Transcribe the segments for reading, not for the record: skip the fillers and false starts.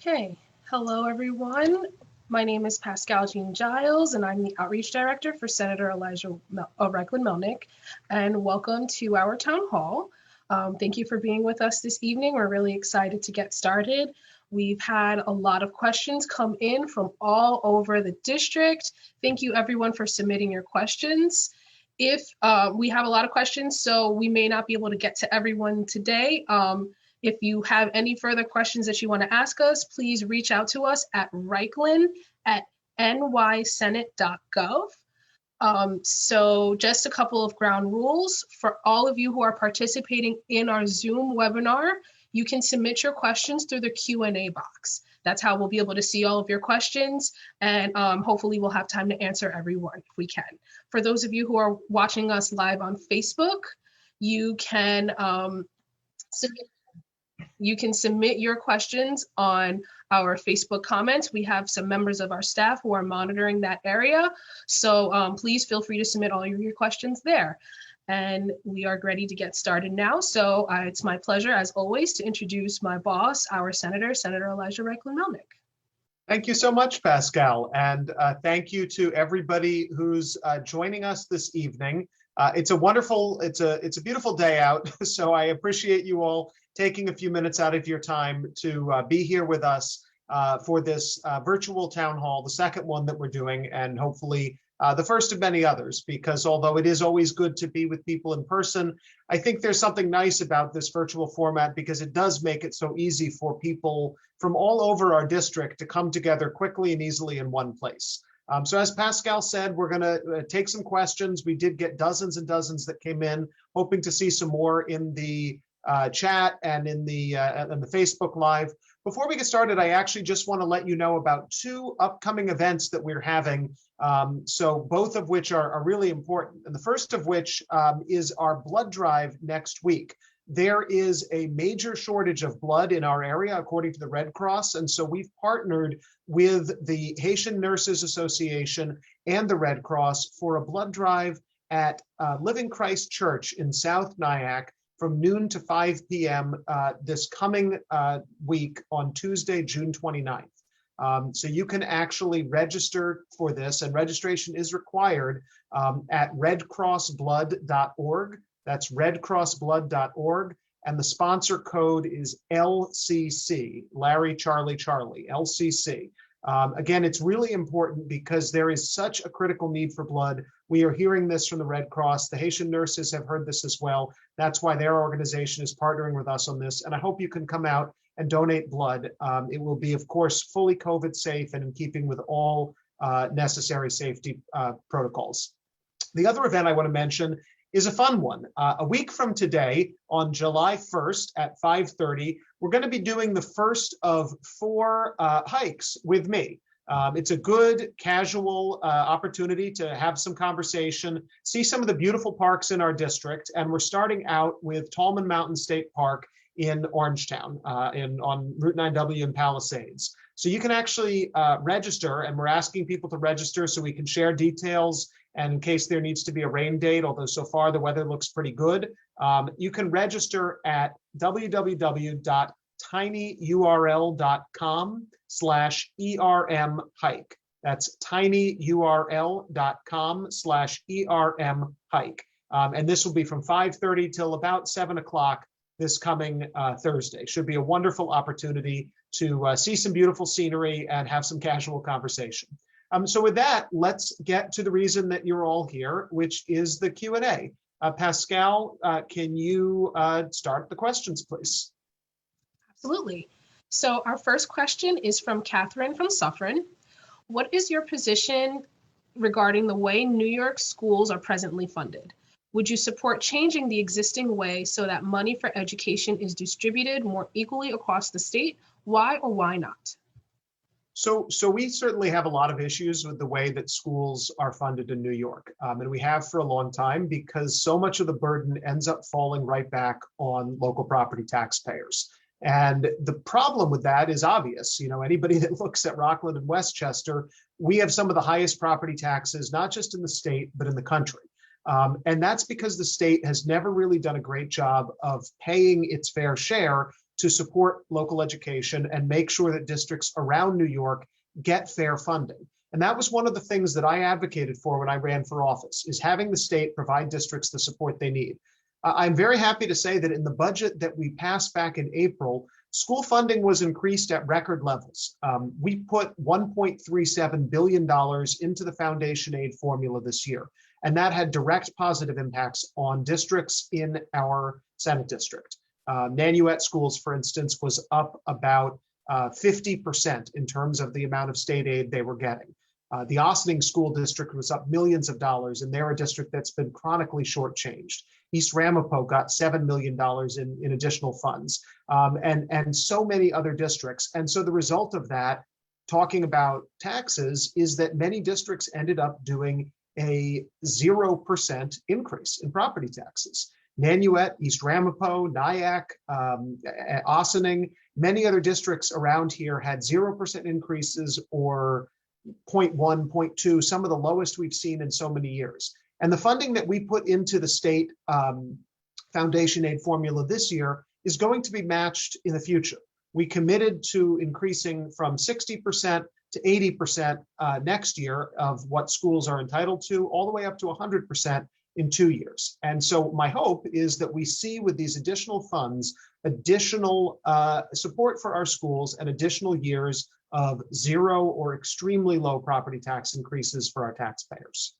Okay, hello everyone. My name is Pascal Jean Giles, and I'm the Outreach Director for Senator Reichlin-Melnick, and welcome to our town hall. Thank you for being with us this evening. We're really excited to get started. We've had a lot of questions come in from all over the district. Thank you everyone for submitting your questions. If we have a lot of questions, so we may not be able to get to everyone today. If you have any further questions that you want to ask us, please reach out to us at reichlin@nysenate.gov. So just a couple of ground rules. For all of you who are participating in our Zoom webinar, you can submit your questions through the Q&A box. That's how we'll be able to see all of your questions, and hopefully we'll have time to answer everyone if we can. For those of you who are watching us live on Facebook, you can submit your questions on our Facebook comments. We have some members of our staff who are monitoring that area. So please feel free to submit all of your questions there. And we are ready to get started now. So it's my pleasure, as always, to introduce my boss, our Senator Elijah Reichlin-Melnick. Thank you so much, Pascal. And thank you to everybody who's joining us this evening. It's a beautiful day out. So I appreciate you all taking a few minutes out of your time to be here with us for this virtual town hall, the second one that we're doing, and hopefully the first of many others, because although it is always good to be with people in person, I think there's something nice about this virtual format because it does make it so easy for people from all over our district to come together quickly and easily in one place. So as Pascal said, we're going to take some questions. We did get dozens and dozens that came in, hoping to see some more in the chat and in the Facebook Live. Before we get started, I actually just want to let you know about two upcoming events that we're having, so both of which are really important. And the first of which is our blood drive next week. There is a major shortage of blood in our area, according to the Red Cross. And so we've partnered with the Haitian Nurses Association and the Red Cross for a blood drive at Living Christ Church in South Nyack from noon to 5 p.m. This coming week on Tuesday, June 29th. So you can actually register for this, and registration is required at redcrossblood.org. That's redcrossblood.org. And the sponsor code is LCC, Larry, Charlie, Charlie, LCC. Again, it's really important because there is such a critical need for blood. We are hearing this from the Red Cross. The Haitian nurses have heard this as well. That's why their organization is partnering with us on this. And I hope you can come out and donate blood. It will be, of course, fully COVID safe and in keeping with all necessary safety protocols. The other event I want to mention is a fun one. A week from today, on July 1st at 5:30, we're going to be doing the first of 4 hikes with me. It's a good casual opportunity to have some conversation, see some of the beautiful parks in our district, and we're starting out with Tallman Mountain State Park in Orangetown, on Route 9W in Palisades. So you can actually register, and we're asking people to register so we can share details. And in case there needs to be a rain date, although so far the weather looks pretty good, you can register at tinyurl.com/ERM hike. That's tinyurl.com/ERM hike. And this will be from 5:30 till about 7 o'clock this coming Thursday. Should be a wonderful opportunity to see some beautiful scenery and have some casual conversation. So with that, let's get to the reason that you're all here, which is the Q&A. Pascal, can you start the questions, please? Absolutely. So our first question is from Catherine from Suffern. What is your position regarding the way New York schools are presently funded? Would you support changing the existing way so that money for education is distributed more equally across the state? Why or why not? So we certainly have a lot of issues with the way that schools are funded in New York. And we have for a long time because so much of the burden ends up falling right back on local property taxpayers. And the problem with that is obvious. You know, anybody that looks at Rockland and Westchester, we have some of the highest property taxes, not just in the state, but in the country. And that's because the state has never really done a great job of paying its fair share to support local education and make sure that districts around New York get fair funding. And that was one of the things that I advocated for when I ran for office, is having the state provide districts the support they need. I'm very happy to say that in the budget that we passed back in April, school funding was increased at record levels. We put $1.37 billion into the foundation aid formula this year, and that had direct positive impacts on districts in our Senate district. Nanuet schools, for instance, was up about 50% in terms of the amount of state aid they were getting. The Ossining School District was up millions of dollars, and they're a district that's been chronically shortchanged. East Ramapo got $7 million in additional funds, and so many other districts. And so the result of that, talking about taxes, is that many districts ended up doing a 0% increase in property taxes. Nanuet, East Ramapo, Nyack, Ossining, many other districts around here had 0% increases or 0.1, 0.2, some of the lowest we've seen in so many years. And the funding that we put into the state foundation aid formula this year is going to be matched in the future. We committed to increasing from 60% to 80% next year of what schools are entitled to, all the way up to 100% in 2 years. And so my hope is that we see with these additional funds, additional support for our schools and additional years of zero or extremely low property tax increases for our taxpayers.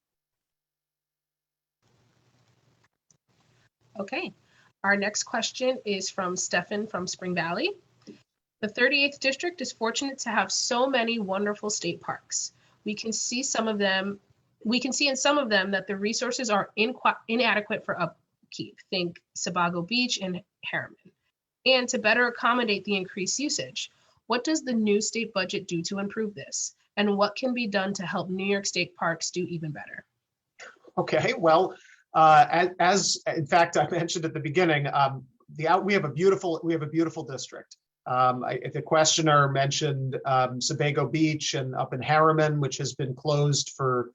Okay, our next question is from Stefan from Spring Valley. The 38th district is fortunate to have so many wonderful state parks. We can see in some of them that the resources are inadequate for upkeep. Think Sebago Beach and Harriman. And to better accommodate the increased usage, what does the new state budget do to improve this? And what can be done to help New York State parks do even better? Okay, well, as in fact I mentioned at the beginning, we have a beautiful district. The questioner mentioned Sebago Beach and up in Harriman, which has been closed for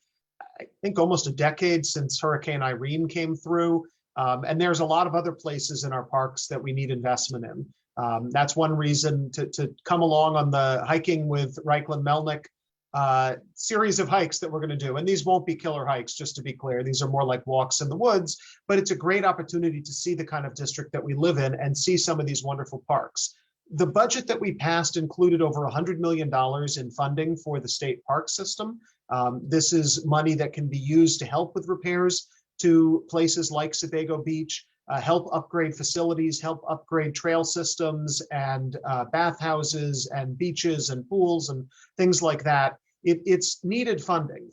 I think almost a decade since Hurricane Irene came through. And there's a lot of other places in our parks that we need investment in. That's one reason to come along on the Hiking with Reichlin-Melnick series of hikes that we're going to do. And these won't be killer hikes, just to be clear. These are more like walks in the woods, but it's a great opportunity to see the kind of district that we live in and see some of these wonderful parks. The budget that we passed included over $100 million in funding for the state park system. This is money that can be used to help with repairs to places like Sebago Beach, help upgrade facilities, help upgrade trail systems and bathhouses and beaches and pools and things like that. It's needed funding.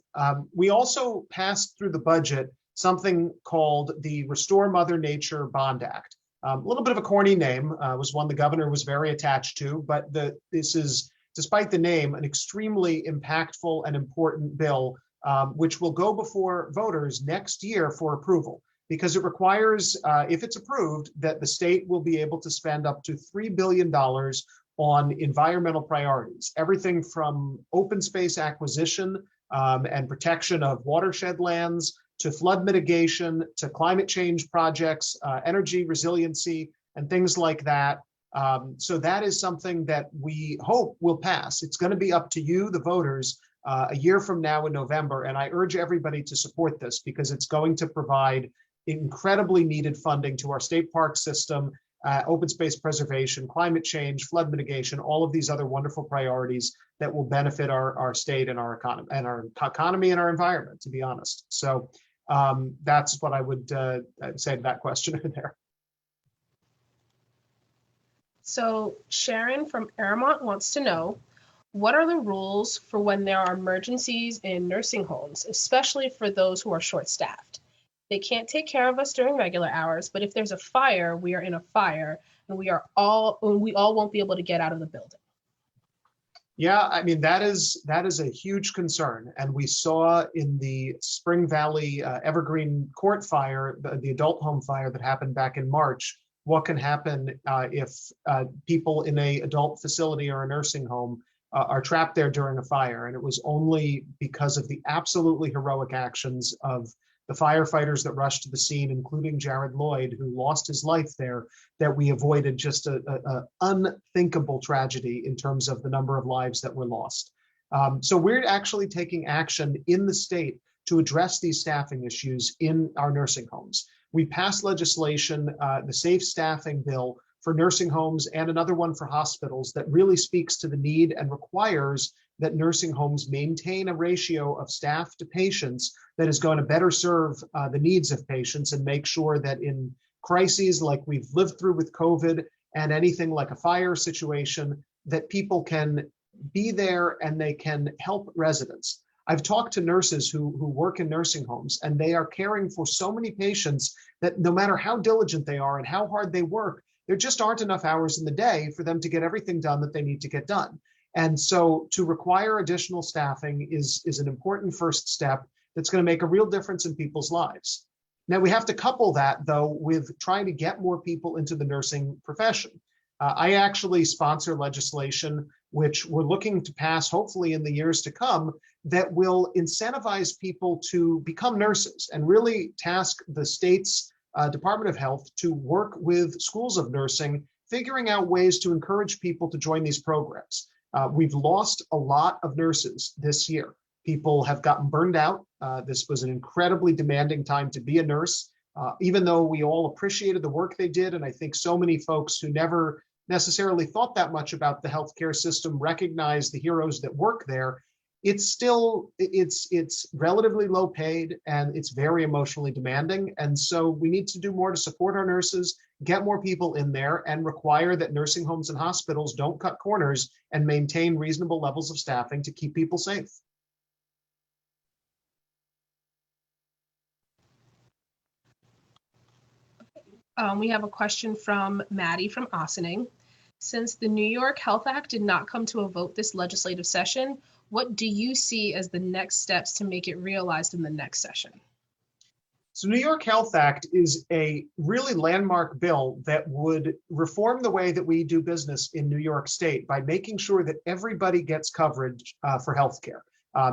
We also passed through the budget something called the Restore Mother Nature Bond Act. A little bit of a corny name, was one the governor was very attached to, but this is, despite the name, an extremely impactful and important bill, which will go before voters next year for approval, because it requires, if it's approved, that the state will be able to spend up to $3 billion on environmental priorities, everything from open space acquisition and protection of watershed lands, to flood mitigation, to climate change projects, energy resiliency, and things like that. So that is something that we hope will pass. It's going to be up to you, the voters, a year from now in November. And I urge everybody to support this because it's going to provide incredibly needed funding to our state park system, open space preservation, climate change, flood mitigation, all of these other wonderful priorities that will benefit our state and our economy and our environment, to be honest. So that's what I would say to that question there. So Sharon from Airmont wants to know, what are the rules for when there are emergencies in nursing homes, especially for those who are short-staffed? They can't take care of us during regular hours, but if there's a fire, we are in a fire, and we all won't be able to get out of the building. Yeah, I mean, that is a huge concern. And we saw in the Spring Valley Evergreen Court fire, the adult home fire that happened back in March, what can happen if people in an adult facility or a nursing home are trapped there during a fire. And it was only because of the absolutely heroic actions of the firefighters that rushed to the scene, including Jared Lloyd, who lost his life there, that we avoided just a unthinkable tragedy in terms of the number of lives that were lost. So we're actually taking action in the state to address these staffing issues in our nursing homes. We passed legislation, the Safe Staffing Bill for nursing homes, and another one for hospitals that really speaks to the need and requires that nursing homes maintain a ratio of staff to patients that is going to better serve the needs of patients and make sure that in crises like we've lived through with COVID and anything like a fire situation, that people can be there and they can help residents. I've talked to nurses who work in nursing homes, and they are caring for so many patients that no matter how diligent they are and how hard they work, there just aren't enough hours in the day for them to get everything done that they need to get done. And so to require additional staffing is an important first step that's going to make a real difference in people's lives. Now, we have to couple that, though, with trying to get more people into the nursing profession. I actually sponsor legislation which we're looking to pass, hopefully in the years to come, that will incentivize people to become nurses and really task the state's Department of Health to work with schools of nursing, figuring out ways to encourage people to join these programs. We've lost a lot of nurses this year. People have gotten burned out. This was an incredibly demanding time to be a nurse, even though we all appreciated the work they did. And I think so many folks who never necessarily thought that much about the healthcare system recognize the heroes that work there. It's still, it's relatively low paid, and it's very emotionally demanding. And so we need to do more to support our nurses, get more people in there, and require that nursing homes and hospitals don't cut corners and maintain reasonable levels of staffing to keep people safe. We have a question from Maddie from Ossining. Since the New York Health Act did not come to a vote this legislative session, what do you see as the next steps to make it realized in the next session? So New York Health Act is a really landmark bill that would reform the way that we do business in New York State by making sure that everybody gets coverage for healthcare.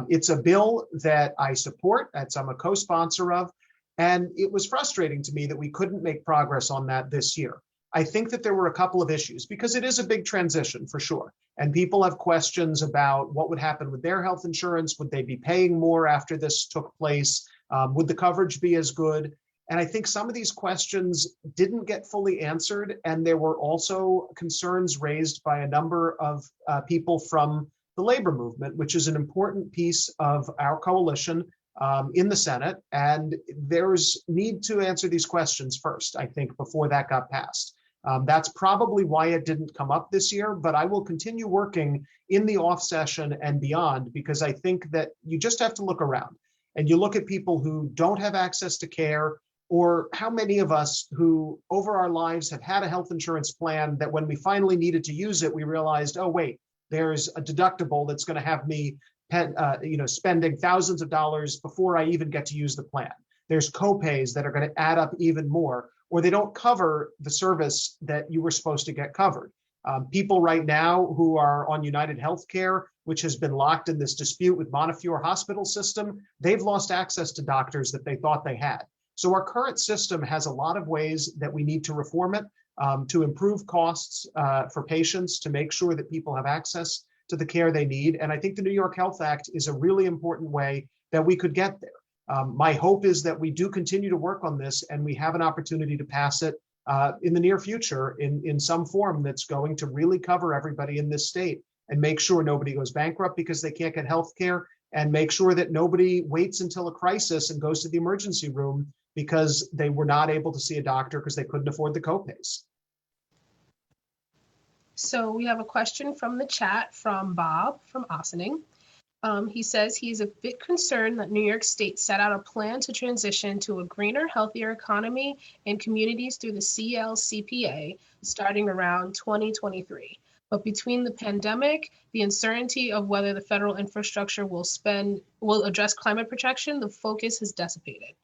It's a bill that I support, that I'm a co-sponsor of, and it was frustrating to me that we couldn't make progress on that this year. I think that there were a couple of issues because it is a big transition for sure. And people have questions about what would happen with their health insurance. Would they be paying more after this took place? Would the coverage be as good? And I think some of these questions didn't get fully answered. And there were also concerns raised by a number of people from the labor movement, which is an important piece of our coalition in the Senate. And there's need to answer these questions first, I think, before that got passed. That's probably why it didn't come up this year, but I will continue working in the off session and beyond, because I think that you just have to look around and you look at people who don't have access to care, or how many of us who over our lives have had a health insurance plan that when we finally needed to use it, we realized, oh, wait, there's a deductible that's going to have me spending thousands of dollars before I even get to use the plan. There's copays that are going to add up even more, or they don't cover the service that you were supposed to get covered. People right now who are on United Healthcare, which has been locked in this dispute with Montefiore Hospital System, they've lost access to doctors that they thought they had. So our current system has a lot of ways that we need to reform it, to improve costs for patients, to make sure that people have access to the care they need. And I think the New York Health Act is a really important way that we could get there. My hope is that we do continue to work on this and we have an opportunity to pass it in the near future in some form that's going to really cover everybody in this state and make sure nobody goes bankrupt because they can't get health care, and make sure that nobody waits until a crisis and goes to the emergency room because they were not able to see a doctor because they couldn't afford the copays. So we have a question from the chat from Bob from Ossining. He says he's a bit concerned that New York State set out a plan to transition to a greener, healthier economy in communities through the CLCPA starting around 2023. But between the pandemic, the uncertainty of whether the federal infrastructure will address climate protection, the focus has dissipated.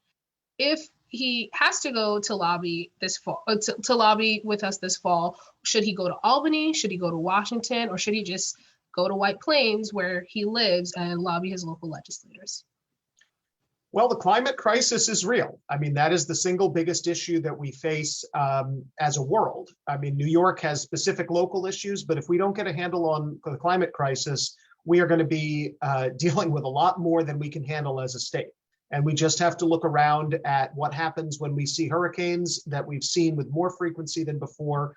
If he has to go to lobby this fall, to lobby with us this fall, should he go to Albany? Should he go to Washington? Or should he just go to White Plains where he lives and lobby his local legislators? Well, the climate crisis is real. I mean, that is the single biggest issue that we face as a world. I mean, New York has specific local issues, but if we don't get a handle on the climate crisis, we are going to be dealing with a lot more than we can handle as a state. And we just have to look around at what happens when we see hurricanes that we've seen with more frequency than before,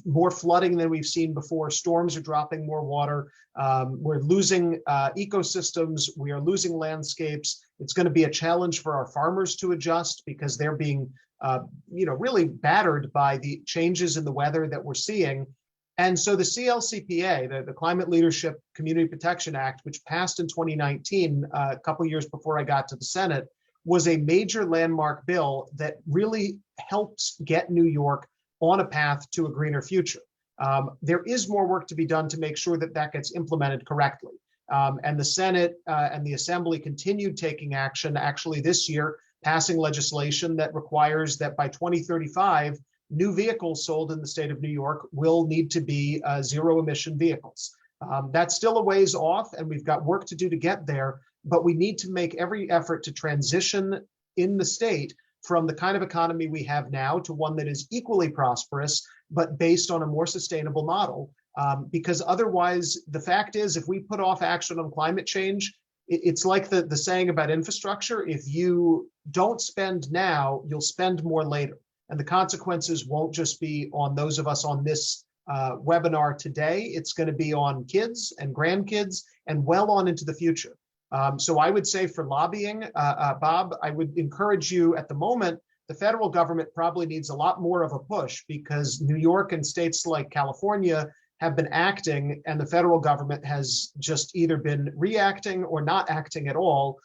more flooding than we've seen before. Storms are dropping more water. We're losing ecosystems. We are losing landscapes. It's going to be a challenge for our farmers to adjust because they're being, really battered by the changes in the weather that we're seeing. And so the CLCPA, the Climate Leadership Community Protection Act, which passed in 2019, a couple of years before I got to the Senate, was a major landmark bill that really helps get New York on a path to a greener future. There is more work to be done to make sure that that gets implemented correctly. And the Senate and the Assembly continued taking action, actually this year, passing legislation that requires that by 2035, new vehicles sold in the state of New York will need to be zero emission vehicles. That's still a ways off, and we've got work to do to get there, but we need to make every effort to transition in the state from the kind of economy we have now to one that is equally prosperous, but based on a more sustainable model. Because otherwise, the fact is, if we put off action on climate change, it's like the saying about infrastructure: if you don't spend now, you'll spend more later. And the consequences won't just be on those of us on this webinar today. It's going to be on kids and grandkids and well on into the future. So I would say for lobbying, Bob, I would encourage you at the moment, the federal government probably needs a lot more of a push because New York and states like California have been acting and the federal government has just either been reacting or not acting at all.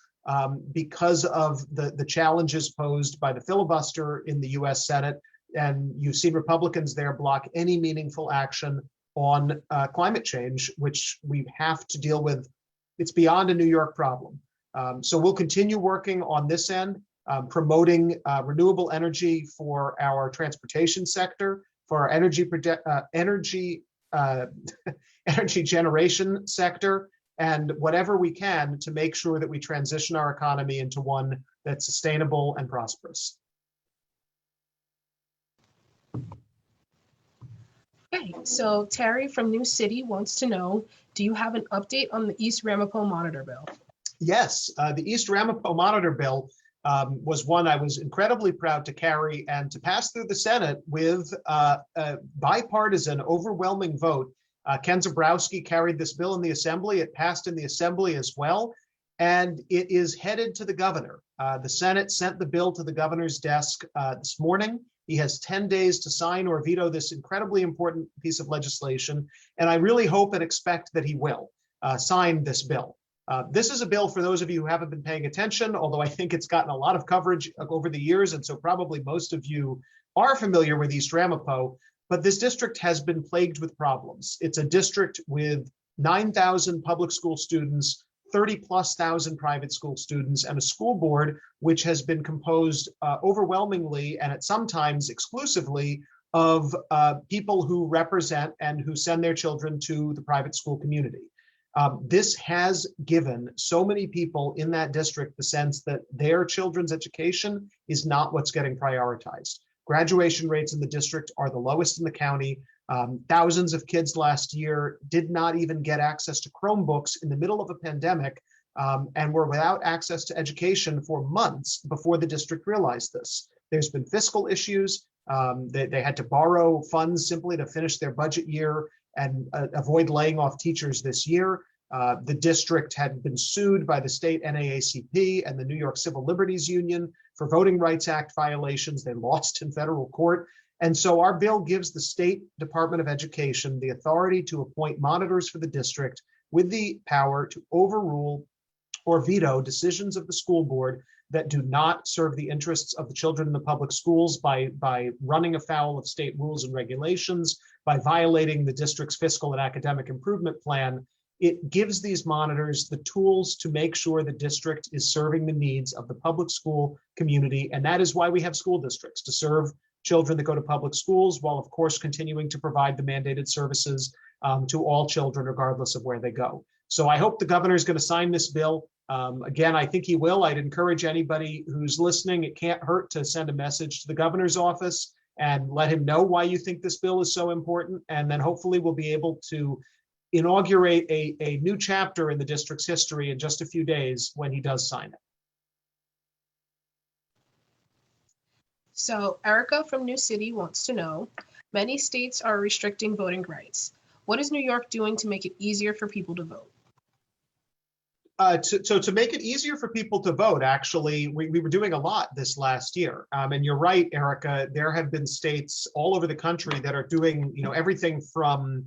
Because of the challenges posed by the filibuster in the US Senate. And you've seen Republicans there block any meaningful action on climate change, which we have to deal with. It's beyond a New York problem. So we'll continue working on this end, promoting renewable energy for our transportation sector, for our energy generation sector, and whatever we can to make sure that we transition our economy into one that's sustainable and prosperous. Okay, so Terry from New City wants to know, do you have an update on the East Ramapo Monitor Bill? Yes, the East Ramapo Monitor Bill was one I was incredibly proud to carry and to pass through the Senate with a bipartisan, overwhelming vote. Ken Zebrowski carried this bill in the Assembly. It passed in the Assembly as well, and it is headed to the governor. The Senate sent the bill to the governor's desk this morning. He has 10 days to sign or veto this incredibly important piece of legislation, and I really hope and expect that he will sign this bill. This is a bill, for those of you who haven't been paying attention, although I think it's gotten a lot of coverage over the years, and so probably most of you are familiar with East Ramapo. But this district has been plagued with problems. It's a district with 9,000 public school students, 30,000+ private school students, and a school board which has been composed overwhelmingly and at sometimes exclusively of people who represent and who send their children to the private school community. This has given so many people in that district the sense that their children's education is not what's getting prioritized. Graduation rates in the district are the lowest in the county. Thousands of kids last year did not even get access to Chromebooks in the middle of a pandemic and were without access to education for months before the district realized this. There's been fiscal issues. They had to borrow funds simply to finish their budget year and avoid laying off teachers this year. The district had been sued by the state NAACP and the New York Civil Liberties Union for Voting Rights Act violations. They lost in federal court. And so our bill gives the State Department of Education the authority to appoint monitors for the district with the power to overrule or veto decisions of the school board that do not serve the interests of the children in the public schools by running afoul of state rules and regulations, by violating the district's fiscal and academic improvement plan. It gives these monitors the tools to make sure the district is serving the needs of the public school community. And that is why we have school districts, to serve children that go to public schools, while of course continuing to provide the mandated services to all children, regardless of where they go. So I hope the governor is going to sign this bill. Again, I think he will. I'd encourage anybody who's listening, it can't hurt to send a message to the governor's office and let him know why you think this bill is so important. And then hopefully we'll be able to inaugurate a new chapter in the district's history in just a few days when he does sign it. So Erica from New City wants to know, many states are restricting voting rights. What is New York doing to make it easier for people to vote? To make it easier for people to vote, actually, we were doing a lot this last year. And you're right, Erica, there have been states all over the country that are doing, everything from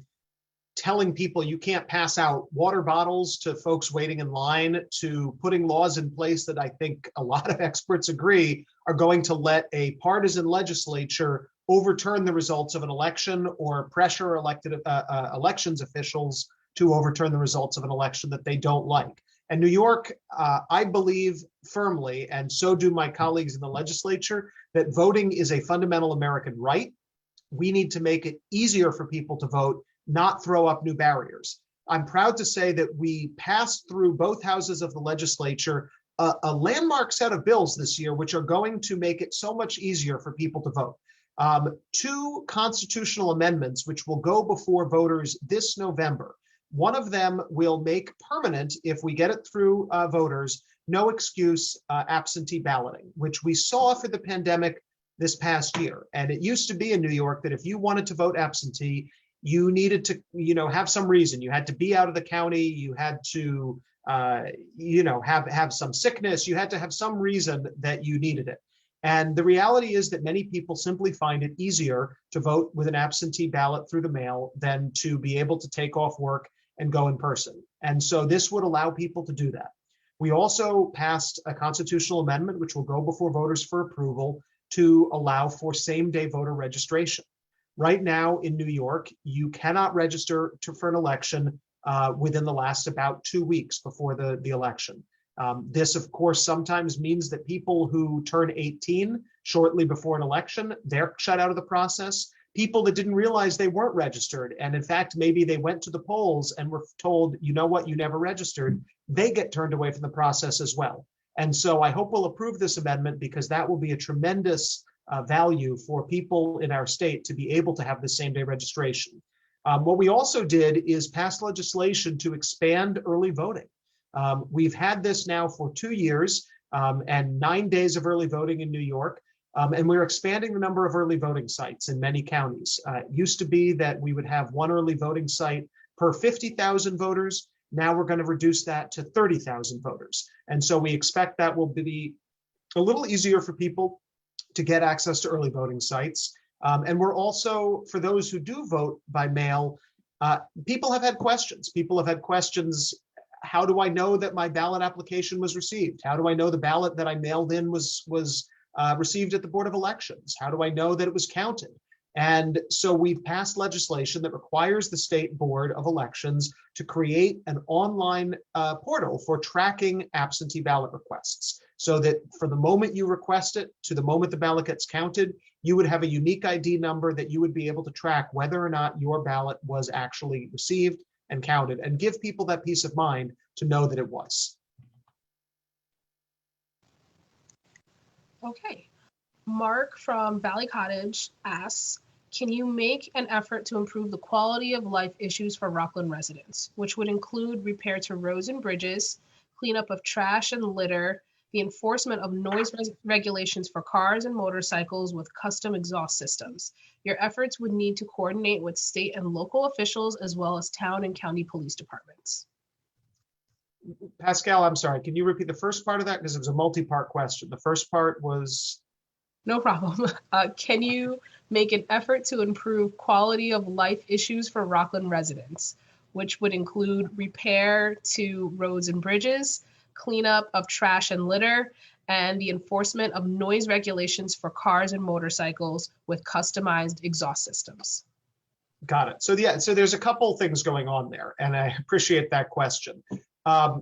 telling people you can't pass out water bottles to folks waiting in line, to putting laws in place that I think a lot of experts agree are going to let a partisan legislature overturn the results of an election or pressure elections officials to overturn the results of an election that they don't like. And New York, I believe firmly, and so do my colleagues in the legislature, that voting is a fundamental American right. We need to make it easier for people to vote, not throw up new barriers. I'm proud to say that we passed through both houses of the legislature a landmark set of bills this year, which are going to make it so much easier for people to vote. Two constitutional amendments, which will go before voters this November. One of them will make permanent, if we get it through voters, no excuse absentee balloting, which we saw for the pandemic this past year. And it used to be in New York that if you wanted to vote absentee, you needed to, have some reason. You had to be out of the county. You had to, have some sickness. You had to have some reason that you needed it. And the reality is that many people simply find it easier to vote with an absentee ballot through the mail than to be able to take off work and go in person. And so this would allow people to do that. We also passed a constitutional amendment, which will go before voters for approval, to allow for same-day voter registration. Right now in New York, you cannot register for an election within the last about 2 weeks before the election. This, of course, sometimes means that people who turn 18 shortly before an election, they're shut out of the process. People that didn't realize they weren't registered, and in fact, maybe they went to the polls and were told, you know what, you never registered, they get turned away from the process as well. And so I hope we'll approve this amendment, because that will be a tremendous value for people in our state to be able to have the same-day registration. What we also did is pass legislation to expand early voting. We've had this now for 2 years and 9 days of early voting in New York. And we're expanding the number of early voting sites in many counties. It used to be that we would have one early voting site per 50,000 voters. Now we're going to reduce that to 30,000 voters. And so we expect that will be a little easier for people to get access to early voting sites. And we're also, for those who do vote by mail, people have had questions. People have had questions. How do I know that my ballot application was received? How do I know the ballot that I mailed in was received at the Board of Elections? How do I know that it was counted? And so we've passed legislation that requires the State Board of Elections to create an online portal for tracking absentee ballot requests, so that from the moment you request it to the moment the ballot gets counted, you would have a unique ID number that you would be able to track whether or not your ballot was actually received and counted, and give people that peace of mind to know that it was. Okay. Mark from Valley Cottage asks, can you make an effort to improve the quality of life issues for Rockland residents, which would include repair to roads and bridges, cleanup of trash and litter, the enforcement of noise regulations for cars and motorcycles with custom exhaust systems? Your efforts would need to coordinate with state and local officials, as well as town and county police departments. Pascal, I'm sorry, can you repeat the first part of that? Because it was a multi-part question. The first part was? No problem. Can you make an effort to improve quality of life issues for Rockland residents, which would include repair to roads and bridges, cleanup of trash and litter, and the enforcement of noise regulations for cars and motorcycles with customized exhaust systems? Got it. So yeah, so there's a couple things going on there, and I appreciate that question.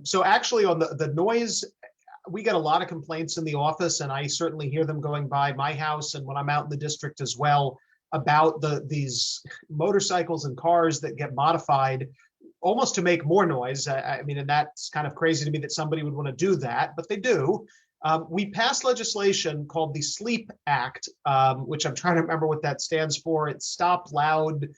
So actually on the noise, we get a lot of complaints in the office, and I certainly hear them going by my house and when I'm out in the district as well, about these motorcycles and cars that get modified almost to make more noise. I mean, and that's kind of crazy to me that somebody would want to do that, but they do. We passed legislation called the SLEEP Act, which I'm trying to remember what that stands for. It's Stop Loud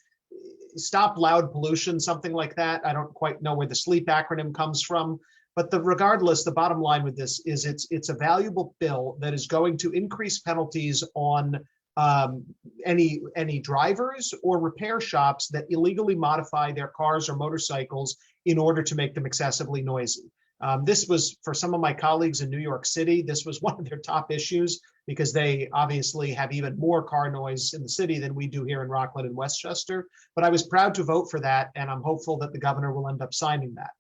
Pollution, something like that. I don't quite know where the SLEEP acronym comes from, but regardless, the bottom line with this is it's a valuable bill that is going to increase penalties on any drivers or repair shops that illegally modify their cars or motorcycles in order to make them excessively noisy. This was, for some of my colleagues in New York City, this was one of their top issues because they obviously have even more car noise in the city than we do here in Rockland and Westchester. But I was proud to vote for that, and I'm hopeful that the governor will end up signing that.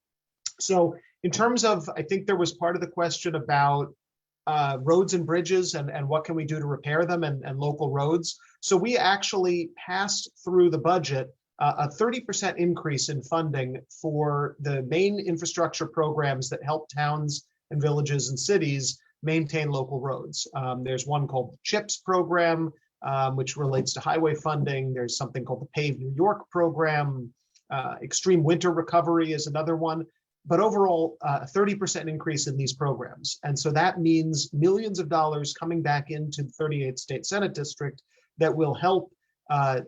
So in terms of, I think there was part of the question about roads and bridges and what can we do to repair them and local roads. So we actually passed through the budget a 30% increase in funding for the main infrastructure programs that help towns and villages and cities maintain local roads. There's one called the CHIPS program, which relates to highway funding. There's something called the Pave New York program. Extreme winter recovery is another one. But overall, a 30% increase in these programs. And so that means millions of dollars coming back into the 38th State Senate District that will help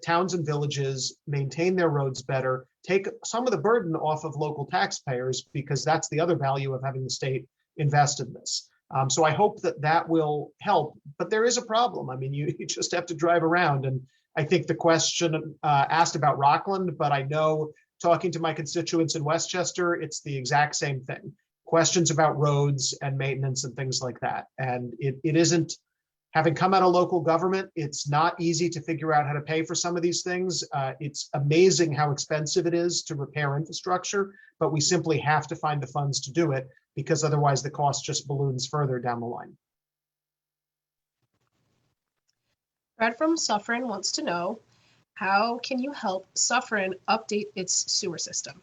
towns and villages maintain their roads better, take some of the burden off of local taxpayers, because that's the other value of having the state invest in this. So I hope that that will help, but there is a problem. I mean, you just have to drive around. And I think the question asked about Rockland, but I know talking to my constituents in Westchester, it's the exact same thing. Questions about roads and maintenance and things like that. And it isn't, having come out of local government, it's not easy to figure out how to pay for some of these things. It's amazing how expensive it is to repair infrastructure, but we simply have to find the funds to do it because otherwise the cost just balloons further down the line. Brad from Suffern wants to know, how can you help Suffern update its sewer system?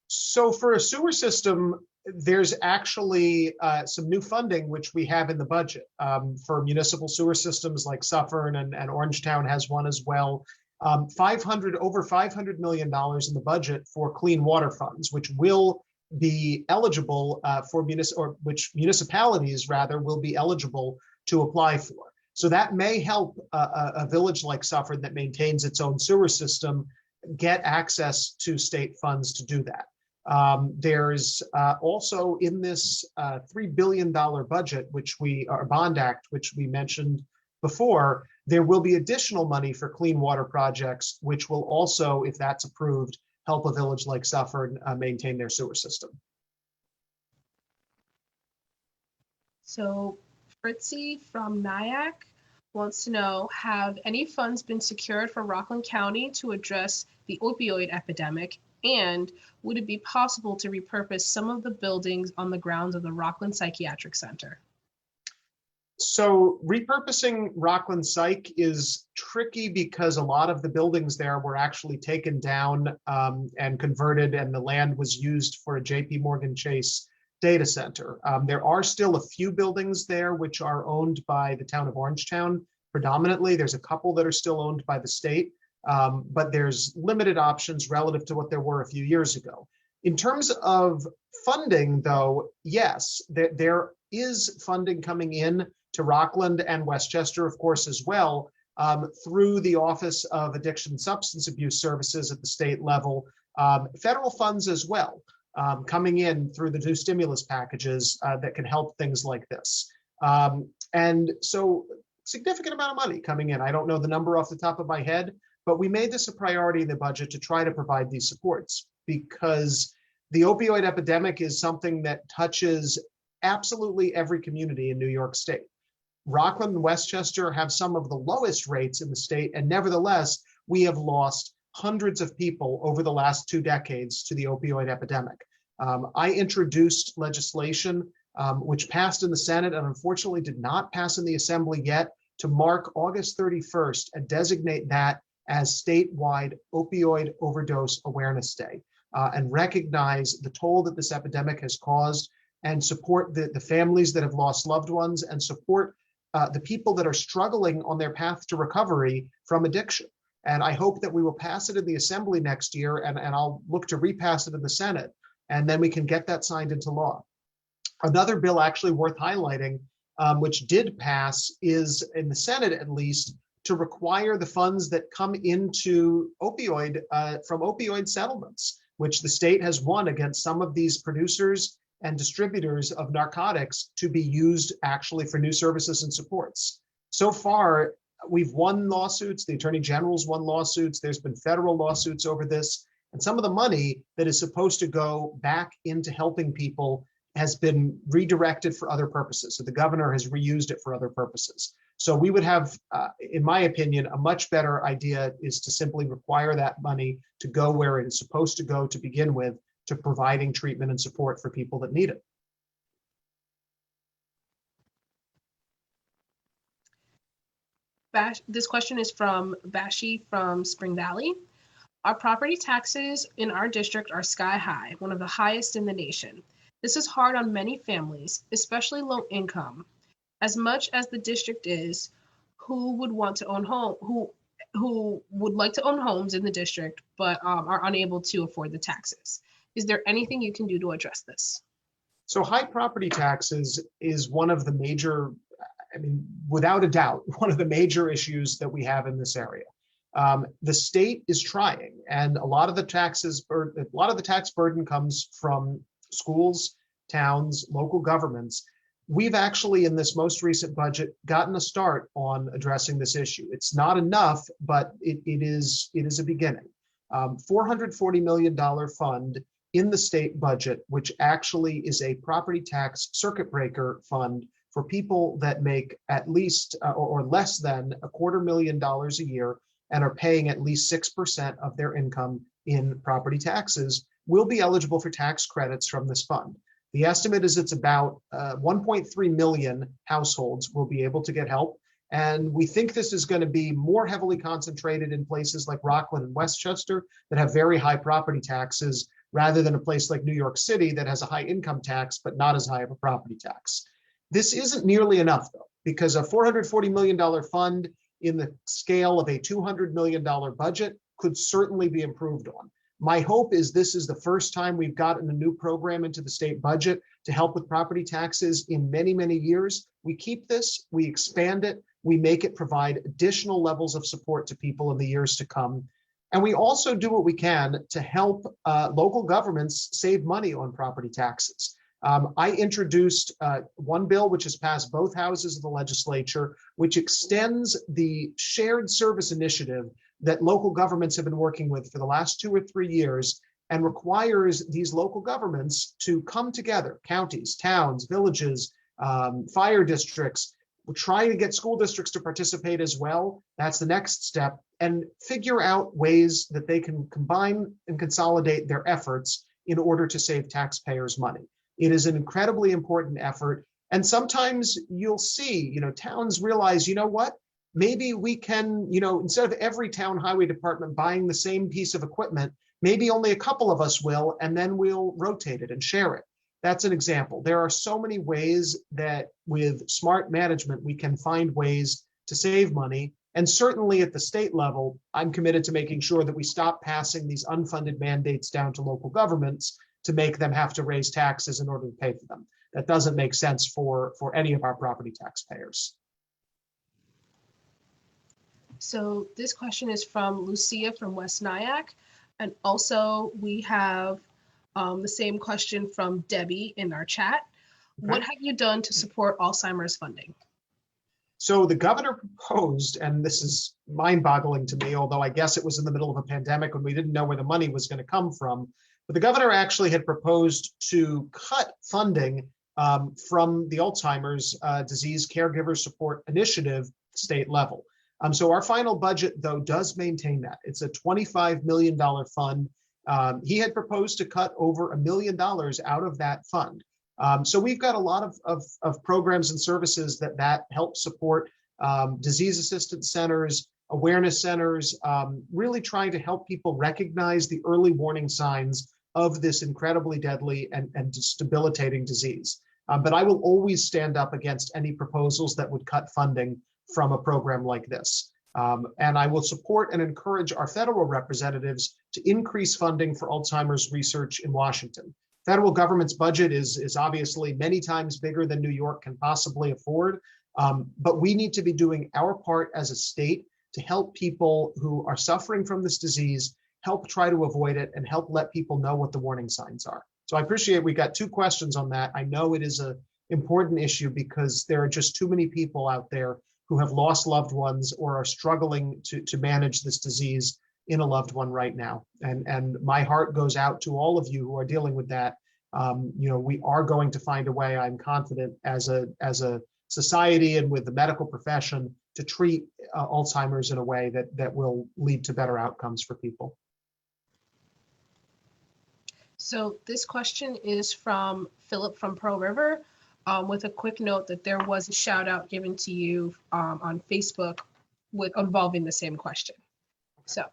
So for a sewer system, there's actually some new funding which we have in the budget for municipal sewer systems like Suffern and Orangetown has one as well. Over $500 million in the budget for clean water funds, which will be eligible which municipalities rather will be eligible to apply for. So that may help a village like Suffern that maintains its own sewer system get access to state funds to do that. There's also in this $3 billion budget, or bond act, which we mentioned before, there will be additional money for clean water projects, which will also, if that's approved, help a village like Suffern maintain their sewer system. So Fritzy from Nyack wants to know, have any funds been secured for Rockland County to address the opioid epidemic? And would it be possible to repurpose some of the buildings on the grounds of the Rockland Psychiatric Center? So repurposing Rockland Psych is tricky because a lot of the buildings there were actually taken down and converted, and the land was used for a JP Morgan Chase data center. There are still a few buildings there which are owned by the town of Orangetown predominantly. There's a couple that are still owned by the state. But there's limited options relative to what there were a few years ago. In terms of funding, though, yes, there is funding coming in to Rockland and Westchester, of course, as well, through the Office of Addiction and Substance Abuse Services at the state level, federal funds as well, coming in through the new stimulus packages that can help things like this. And so significant amount of money coming in. I don't know the number off the top of my head, but we made this a priority in the budget to try to provide these supports because the opioid epidemic is something that touches absolutely every community in New York State. Rockland and Westchester have some of the lowest rates in the state, and nevertheless, we have lost hundreds of people over the last 2 decades to the opioid epidemic. I introduced legislation which passed in the Senate and unfortunately did not pass in the Assembly yet to mark August 31st and designate that as statewide opioid overdose awareness day and recognize the toll that this epidemic has caused and support the families that have lost loved ones and support the people that are struggling on their path to recovery from addiction. And I hope that we will pass it in the Assembly next year, and I'll look to repass it in the Senate, and then we can get that signed into law. Another bill actually worth highlighting, which did pass, is in the Senate at least, to require the funds that come into opioid from opioid settlements, which the state has won against some of these producers and distributors of narcotics, to be used actually for new services and supports. So far, we've won lawsuits. The Attorney General's won lawsuits. There's been federal lawsuits over this. And some of the money that is supposed to go back into helping people has been redirected for other purposes. So the governor has reused it for other purposes. So we would have, in my opinion, a much better idea is to simply require that money to go where it is supposed to go to begin with, to providing treatment and support for people that need it. This question is from Bashi from Spring Valley. Our property taxes in our district are sky high, one of the highest in the nation. This is hard on many families, especially low income. As much as the district is, who would want to own home, who would like to own homes in the district, but are unable to afford the taxes? Is there anything you can do to address this? So high property taxes is one of the major, without a doubt, one of the major issues that we have in this area. The state is trying, and a lot of the tax burden comes from schools, towns, local governments. We've actually, in this most recent budget, gotten a start on addressing this issue. It's not enough, but it is a beginning. $440 million fund in the state budget, which actually is a property tax circuit breaker fund for people that make at least or less than $250,000 a year and are paying at least 6% of their income in property taxes, will be eligible for tax credits from this fund. The estimate is it's about 1.3 million households will be able to get help. And we think this is going to be more heavily concentrated in places like Rockland and Westchester that have very high property taxes, rather than a place like New York City that has a high income tax, but not as high of a property tax. This isn't nearly enough, though, because a $440 million fund in the scale of a $200 million budget could certainly be improved on. My hope is this is the first time we've gotten a new program into the state budget to help with property taxes in many, many years. We keep this, we expand it, we make it provide additional levels of support to people in the years to come. And we also do what we can to help local governments save money on property taxes. I introduced one bill which has passed both houses of the legislature, which extends the shared service initiative that local governments have been working with for the last 2 or 3 years, and requires these local governments to come together, counties, towns, villages, fire districts. We're trying to get school districts to participate as well. That's the next step, and figure out ways that they can combine and consolidate their efforts in order to save taxpayers money. It is an incredibly important effort. And sometimes you'll see, towns realize, you know what? Maybe we can, instead of every town highway department buying the same piece of equipment, maybe only a couple of us will, and then we'll rotate it and share it. That's an example. There are so many ways that with smart management, we can find ways to save money. And certainly at the state level, I'm committed to making sure that we stop passing these unfunded mandates down to local governments to make them have to raise taxes in order to pay for them. That doesn't make sense for any of our property taxpayers. So this question is from Lucia from West Nyack. And also we have the same question from Debbie in our chat. Okay. What have you done to support Alzheimer's funding? So the governor proposed, and this is mind-boggling to me, although I guess it was in the middle of a pandemic when we didn't know where the money was going to come from, but the governor actually had proposed to cut funding from the Alzheimer's Disease Caregiver Support Initiative state level. So our final budget, though, does maintain that. It's a $25 million fund. He had proposed to cut over $1 million out of that fund. So we've got a lot of programs and services that help support disease assistance centers, awareness centers, really trying to help people recognize the early warning signs of this incredibly deadly and debilitating disease. But I will always stand up against any proposals that would cut funding from a program like this. And I will support and encourage our federal representatives to increase funding for Alzheimer's research in Washington. Federal government's budget is obviously many times bigger than New York can possibly afford, but we need to be doing our part as a state to help people who are suffering from this disease, help try to avoid it, and help let people know what the warning signs are. So I appreciate we got 2 questions on that. I know it is an important issue because there are just too many people out there who have lost loved ones or are struggling to manage this disease in a loved one right now. And my heart goes out to all of you who are dealing with that. We are going to find a way, I'm confident, as a society and with the medical profession to treat Alzheimer's in a way that will lead to better outcomes for people. So this question is from Philip from Pearl River, with a quick note that there was a shout out given to you on Facebook involving the same question. So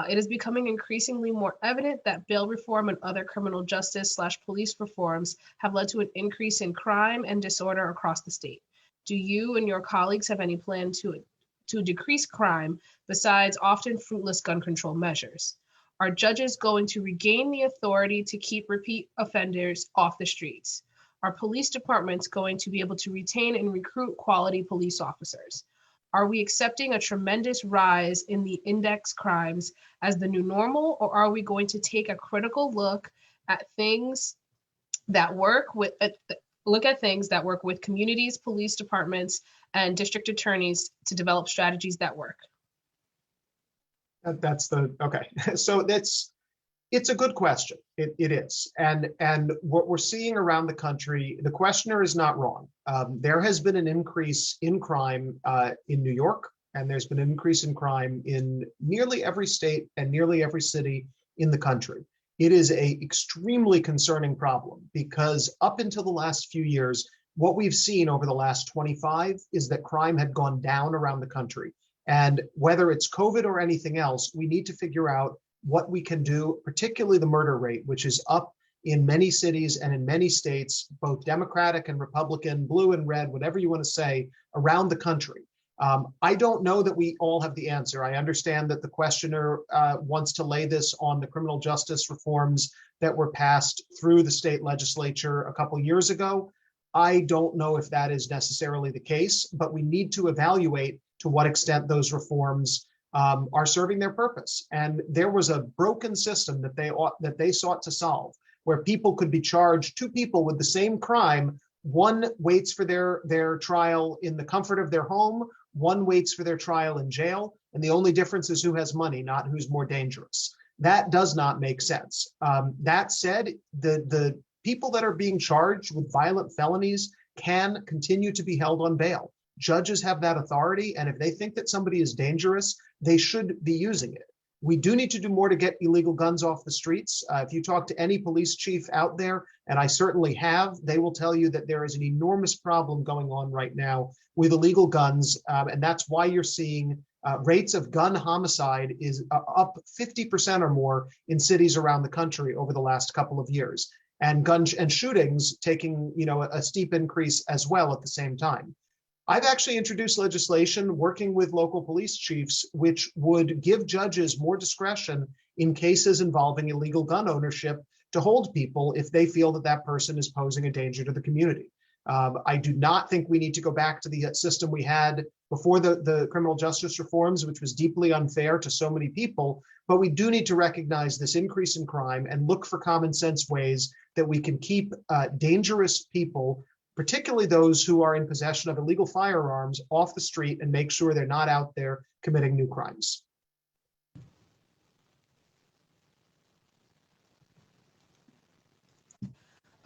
it is becoming increasingly more evident that bail reform and other criminal justice / police reforms have led to an increase in crime and disorder across the state. Do you and your colleagues have any plan to decrease crime besides often fruitless gun control measures? Are judges going to regain the authority to keep repeat offenders off the streets? Are police departments going to be able to retain and recruit quality police officers? Are we accepting a tremendous rise in the index crimes as the new normal, or are we going to take a critical look at things that work with communities, police departments, and district attorneys to develop strategies that work? Okay. So it's a good question. It is. And what we're seeing around the country, the questioner is not wrong. There has been an increase in crime in New York, and there's been an increase in crime in nearly every state and nearly every city in the country. It is an extremely concerning problem because up until the last few years, what we've seen over the last 25 is that crime had gone down around the country. And whether it's COVID or anything else, we need to figure out what we can do, particularly the murder rate, which is up in many cities and in many states, both Democratic and Republican, blue and red, whatever you want to say, around the country. I don't know that we all have the answer. I understand that the questioner wants to lay this on the criminal justice reforms that were passed through the state legislature a couple years ago. I don't know if that is necessarily the case, but we need to evaluate to what extent those reforms are serving their purpose. And there was a broken system that they sought to solve, where people could be charged, 2 people with the same crime. One waits for their trial in the comfort of their home, one waits for their trial in jail, and the only difference is who has money, not who's more dangerous. That does not make sense. That said, the people that are being charged with violent felonies can continue to be held on bail. Judges have that authority, and if they think that somebody is dangerous, they should be using it. We do need to do more to get illegal guns off the streets. If you talk to any police chief out there, and I certainly have, they will tell you that there is an enormous problem going on right now with illegal guns, and that's why you're seeing rates of gun homicide is up 50% or more in cities around the country over the last couple of years, and gun and shootings taking a steep increase as well at the same time. I've actually introduced legislation working with local police chiefs, which would give judges more discretion in cases involving illegal gun ownership to hold people if they feel that that person is posing a danger to the community. I do not think we need to go back to the system we had before the criminal justice reforms, which was deeply unfair to so many people, but we do need to recognize this increase in crime and look for common sense ways that we can keep dangerous people, particularly those who are in possession of illegal firearms, off the street and make sure they're not out there committing new crimes.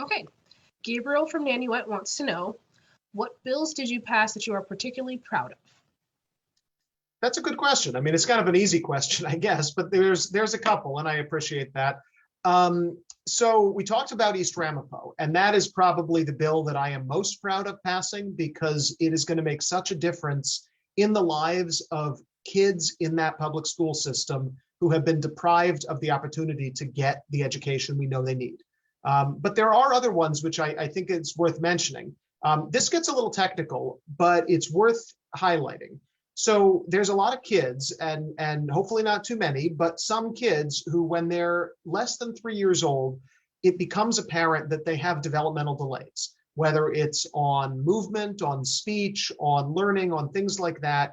Okay, Gabriel from Nanuet wants to know, what bills did you pass that you are particularly proud of? That's a good question. I mean, it's kind of an easy question, I guess, but there's a couple, and I appreciate that. So we talked about East Ramapo, and that is probably the bill that I am most proud of passing because it is going to make such a difference in the lives of kids in that public school system who have been deprived of the opportunity to get the education we know they need. But there are other ones which I think it's worth mentioning. This gets a little technical, but it's worth highlighting. So there's a lot of kids, and hopefully not too many, but some kids who, when they're less than 3 years old, it becomes apparent that they have developmental delays, whether it's on movement, on speech, on learning, on things like that.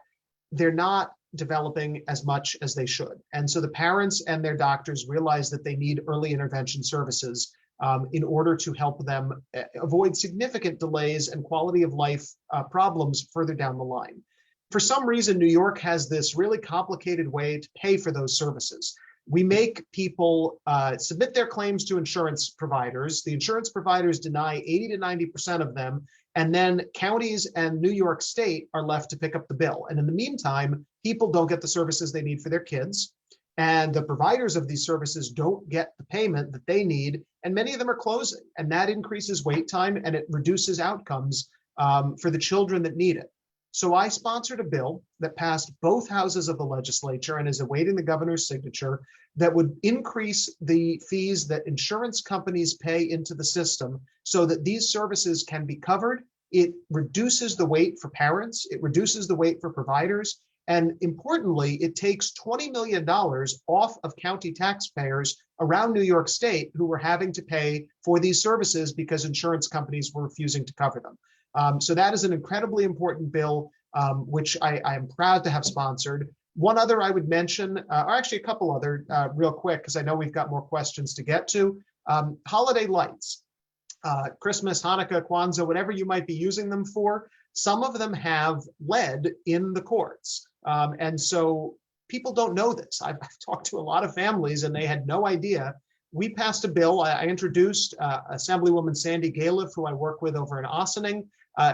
They're not developing as much as they should. And so the parents and their doctors realize that they need early intervention services in order to help them avoid significant delays and quality of life problems further down the line. For some reason, New York has this really complicated way to pay for those services. We make people submit their claims to insurance providers. The insurance providers deny 80 to 90% of them, and then counties and New York State are left to pick up the bill. And in the meantime, people don't get the services they need for their kids, and the providers of these services don't get the payment that they need, and many of them are closing, and that increases wait time and it reduces outcomes for the children that need it. So I sponsored a bill that passed both houses of the legislature and is awaiting the governor's signature that would increase the fees that insurance companies pay into the system so that these services can be covered. It reduces the wait for parents, it reduces the wait for providers, and importantly, it takes $20 million off of county taxpayers around New York State who were having to pay for these services because insurance companies were refusing to cover them. So that is an incredibly important bill, which I am proud to have sponsored. One other I would mention, or actually a couple other real quick, because I know we've got more questions to get to. Holiday lights, Christmas, Hanukkah, Kwanzaa, whatever you might be using them for, some of them have lead in the cords. And so people don't know this. I've talked to a lot of families and they had no idea. We passed a bill. I introduced Assemblywoman Sandy Galiff, who I work with over in Ossining,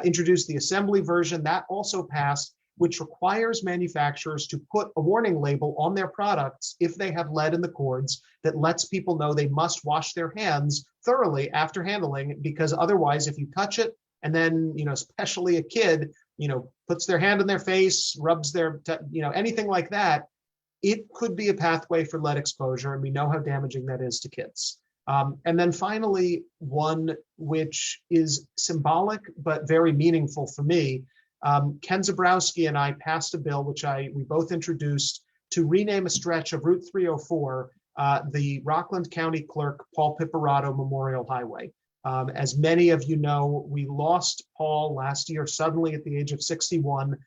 introduced the assembly version. That also passed, which requires manufacturers to put a warning label on their products if they have lead in the cords that lets people know they must wash their hands thoroughly after handling, because otherwise, if you touch it and then, especially a kid, puts their hand in their face, rubs their, anything like that, it could be a pathway for lead exposure, and we know how damaging that is to kids. And then finally, one which is symbolic but very meaningful for me, Ken Zabrowski and I passed a bill, which we both introduced, to rename a stretch of Route 304, the Rockland County Clerk Paul Piparato Memorial Highway. As many of you know, we lost Paul last year suddenly at the age of 61.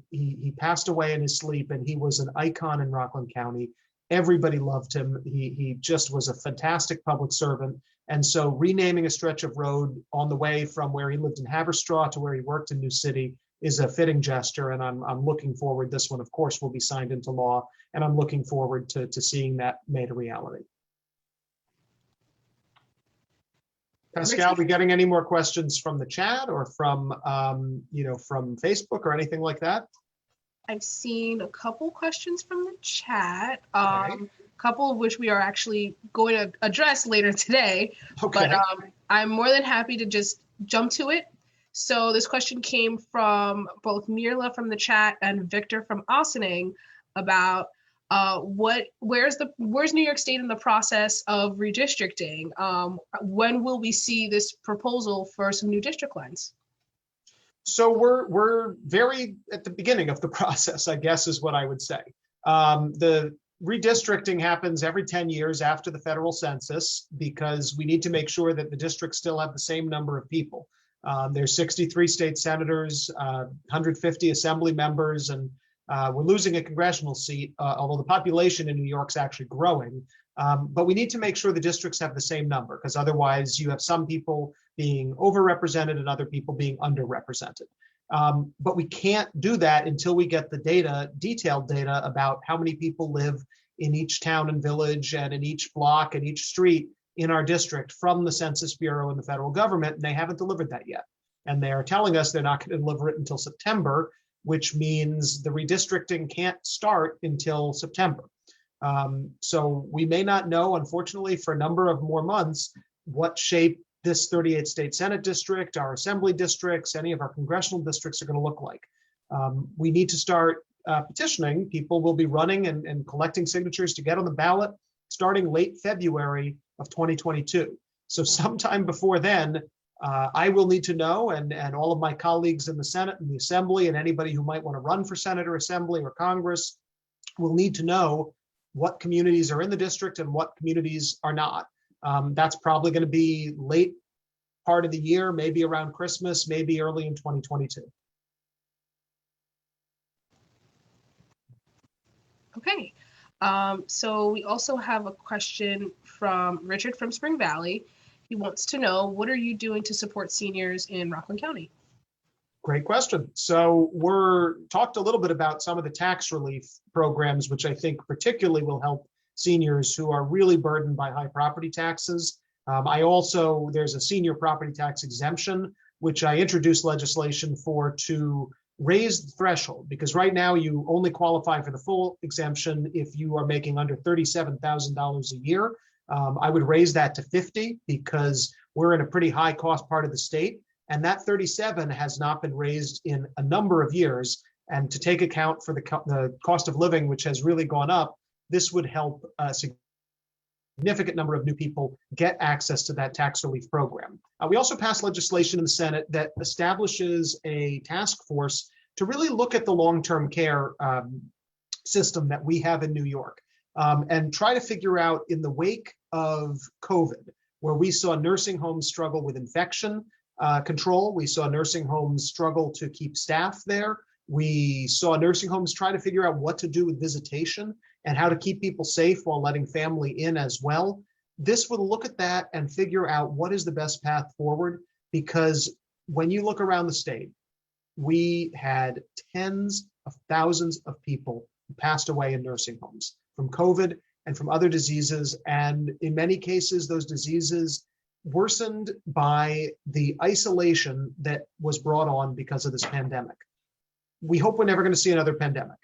He passed away in his sleep, and he was an icon in Rockland County. Everybody loved him. He just was a fantastic public servant. And so renaming a stretch of road on the way from where he lived in Haverstraw to where he worked in New City is a fitting gesture. And I'm looking forward. This one, of course, will be signed into law. And I'm looking forward to seeing that made a reality. Pascal, we getting any more questions from the chat or from, from Facebook or anything like that? I've seen a couple questions from the chat, Okay. couple of which we are actually going to address later today. Okay. But I'm more than happy to just jump to it. So this question came from both Mirla from the chat and Victor from Ossining about where's New York State in the process of redistricting? When will we see this proposal for some new district lines? So we're very at the beginning of the process, I guess, is what I would say. The redistricting happens every 10 years after the federal census, because we need to make sure that the districts still have the same number of people. There's 63 state senators, 150 assembly members, and we're losing a congressional seat, although the population in New York's actually growing. But we need to make sure the districts have the same number, because otherwise you have some people being overrepresented and other people being underrepresented. But we can't do that until we get the data, detailed data about how many people live in each town and village and in each block and each street in our district from the Census Bureau and the federal government, and they haven't delivered that yet. And they are telling us they're not going to deliver it until September, which means the redistricting can't start until September. So we may not know, unfortunately, for a number of more months, what shape this 38 state Senate district, our assembly districts, any of our congressional districts are going to look like. We need to start petitioning. People will be running and collecting signatures to get on the ballot starting late February of 2022. So sometime before then, I will need to know, and all of my colleagues in the Senate and the Assembly, and anybody who might want to run for Senate or Assembly or Congress will need to know what communities are in the district and what communities are not. That's probably going to be late part of the year, maybe around Christmas, maybe early in 2022. Okay. So we also have a question from Richard from Spring Valley. He wants to know, what are you doing to support seniors in Rockland County? Great question. So we're talked a little bit about some of the tax relief programs, which I think particularly will help seniors who are really burdened by high property taxes. There's a senior property tax exemption, which I introduced legislation for to raise the threshold, because right now you only qualify for the full exemption if you are making under $37,000 a year. I would raise that to 50 because we're in a pretty high cost part of the state. And that 37 has not been raised in a number of years. And to take account for the cost of living, which has really gone up, this would help a significant number of new people get access to that tax relief program. We also passed legislation in the Senate that establishes a task force to really look at the long-term care system that we have in New York and try to figure out, in the wake of COVID, where we saw nursing homes struggle with infection control, we saw nursing homes struggle to keep staff there, we saw nursing homes try to figure out what to do with visitation and how to keep people safe while letting family in as well. This would look at that and figure out what is the best path forward, because when you look around the state, we had tens of thousands of people who passed away in nursing homes from COVID and from other diseases. And in many cases, those diseases worsened by the isolation that was brought on because of this pandemic. We hope we're never going to see another pandemic,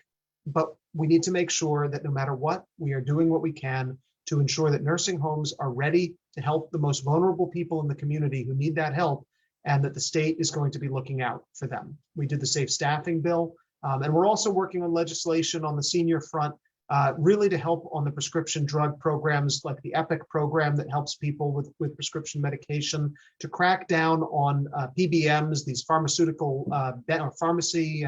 but we need to make sure that no matter what, we are doing what we can to ensure that nursing homes are ready to help the most vulnerable people in the community who need that help, and that the state is going to be looking out for them. We did the safe staffing bill, and we're also working on legislation on the senior front, really to help on the prescription drug programs like the EPIC program that helps people with prescription medication, to crack down on PBMs, these pharmaceutical or pharmacy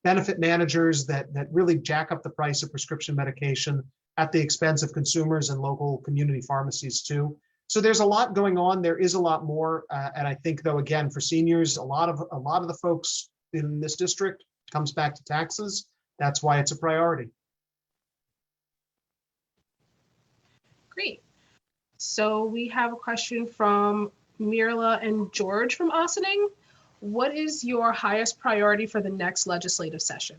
benefit managers that really jack up the price of prescription medication at the expense of consumers and local community pharmacies too. So there's a lot going on. There is a lot more, and I think, though, again, for seniors, a lot of the folks in this district comes back to taxes. That's why it's a priority. Great. So we have a question from Mirla and George from Ossining. What is your highest priority for the next legislative session?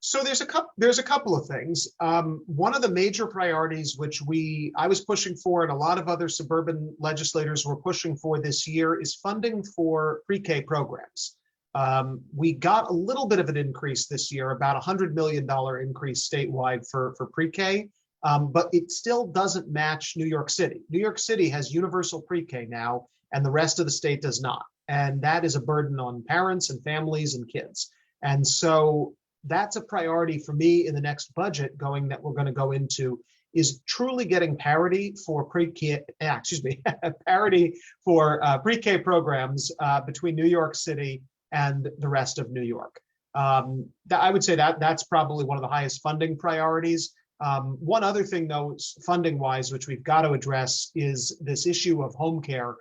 So there's a couple of things. One of the major priorities, which I was pushing for, and a lot of other suburban legislators were pushing for this year, is funding for pre-K programs. We got a little bit of an increase this year, about $100 million increase statewide for pre-K, but it still doesn't match New York City. New York City has universal pre-K now, and the rest of the state does not. And that is a burden on parents and families and kids. And so that's a priority for me in the next budget that we're going to go into, is truly getting parity for pre-K, parity for pre-K programs between New York City and the rest of New York. I would say that's probably one of the highest funding priorities. One other thing, though, funding-wise, which we've got to address, is this issue of home care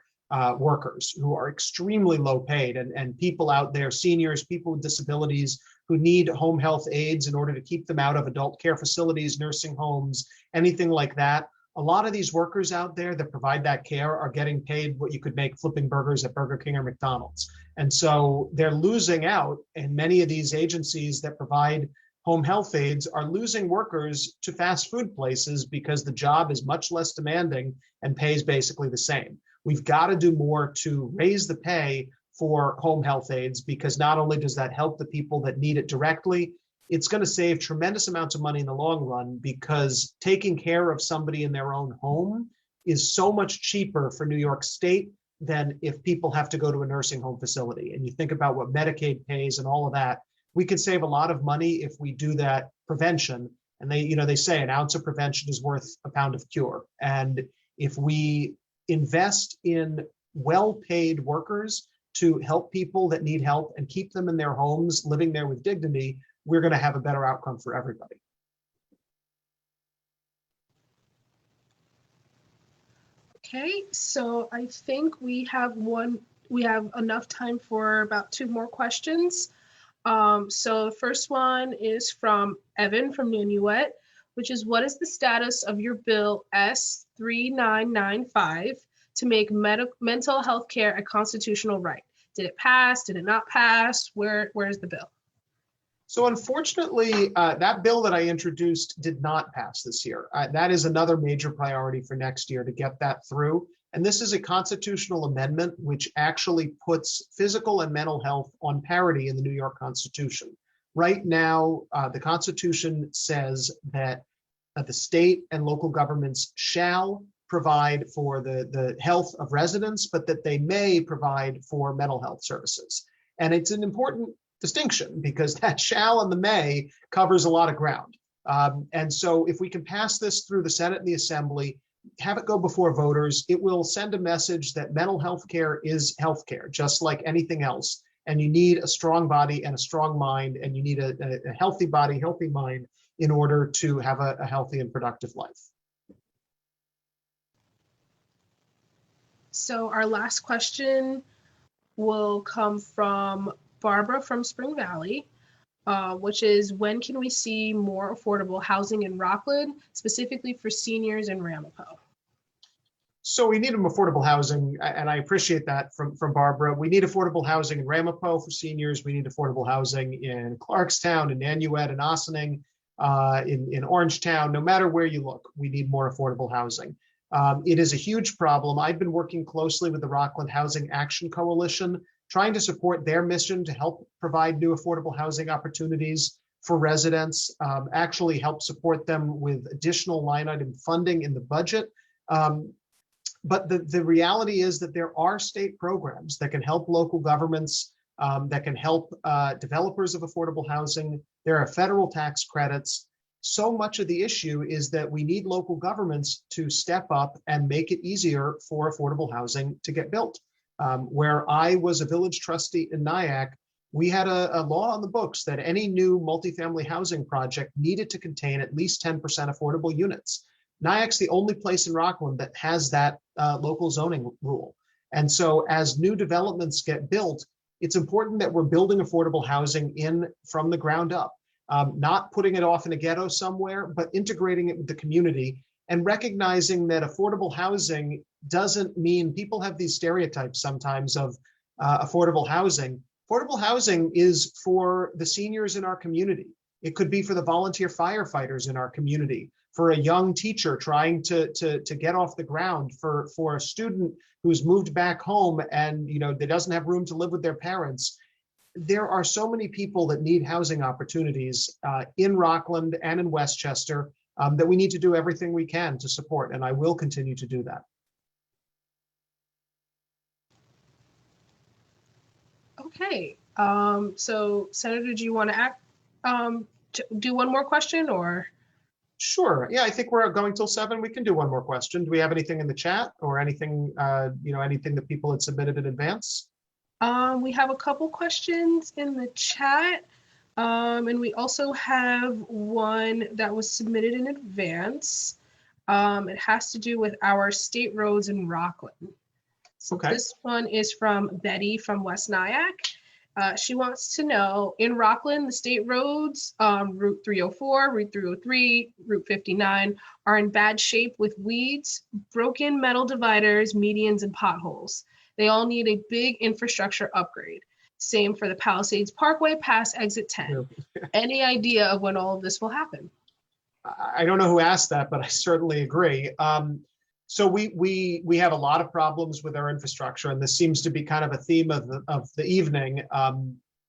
workers who are extremely low paid, and people out there, seniors, people with disabilities who need home health aides in order to keep them out of adult care facilities, nursing homes, anything like that. A lot of these workers out there that provide that care are getting paid what you could make flipping burgers at Burger King or McDonald's. And so they're losing out, and many of these agencies that provide home health aides are losing workers to fast food places because the job is much less demanding and pays basically the same. We've got to do more to raise the pay for home health aides, because not only does that help the people that need it directly, it's going to save tremendous amounts of money in the long run, because taking care of somebody in their own home is so much cheaper for New York State than if people have to go to a nursing home facility. And you think about what Medicaid pays and all of that, we can save a lot of money if we do that prevention. And they say an ounce of prevention is worth a pound of cure. And if we invest in well-paid workers to help people that need help and keep them in their homes, living there with dignity, we're going to have a better outcome for everybody. Okay, so I think we have enough time for about 2 more questions. So the first one is from Evan from Nanuet, which is, what is the status of your bill S3995 to make mental health care a constitutional right? Did it pass? Did it not pass? Where's the bill? So unfortunately, that bill that I introduced did not pass this year. That is another major priority for next year to get that through. And this is a constitutional amendment which actually puts physical and mental health on parity in the New York Constitution. Right now, the Constitution says that the state and local governments shall provide for the health of residents, but that they may provide for mental health services. And it's an important distinction because that shall and the may covers a lot of ground. And so if we can pass this through the Senate and the Assembly, have it go before voters, it will send a message that mental health care is health care, just like anything else. And you need a strong body and a strong mind, and you need a healthy body, healthy mind in order to have a healthy and productive life. So our last question will come from Barbara from Spring Valley, which is, when can we see more affordable housing in Rockland, specifically for seniors in Ramapo? So we need affordable housing, and I appreciate that from Barbara. We need affordable housing in Ramapo for seniors. We need affordable housing in Clarkstown, in Nanuet, in Ossining, in Orangetown. No matter where you look, we need more affordable housing. It is a huge problem. I've been working closely with the Rockland Housing Action Coalition, trying to support their mission to help provide new affordable housing opportunities for residents, actually help support them with additional line item funding in the budget. But the reality is that there are state programs that can help local governments, that can help developers of affordable housing. There are federal tax credits. So much of the issue is that we need local governments to step up and make it easier for affordable housing to get built. Where I was a village trustee in Nyack, we had a law on the books that any new multifamily housing project needed to contain at least 10% affordable units. Nyack's the only place in Rockland that has that local zoning rule. And so as new developments get built, it's important that we're building affordable housing in from the ground up, not putting it off in a ghetto somewhere, but integrating it with the community and recognizing that affordable housing doesn't mean, people have these stereotypes sometimes of affordable housing. Affordable housing is for the seniors in our community. It could be for the volunteer firefighters in our community, for a young teacher trying to get off the ground, for a student who's moved back home and that doesn't have room to live with their parents. There are so many people that need housing opportunities in Rockland and in Westchester that we need to do everything we can to support, and I will continue to do that. Okay, so Senator, do you want to do one more question, or? Sure. Yeah, I think we're going till 7. We can do one more question. Do we have anything in the chat or anything, anything that people had submitted in advance? We have a couple questions in the chat, and we also have one that was submitted in advance. It has to do with our state roads in Rockland. So okay. This one is from Betty from West Nyack. She wants to know, in Rockland, the state roads, Route 304, Route 303, Route 59, are in bad shape with weeds, broken metal dividers, medians, and potholes. They all need a big infrastructure upgrade. Same for the Palisades Parkway past exit 10. Any idea of when all of this will happen? I don't know who asked that, but I certainly agree. So we have a lot of problems with our infrastructure, and this seems to be kind of a theme of the evening,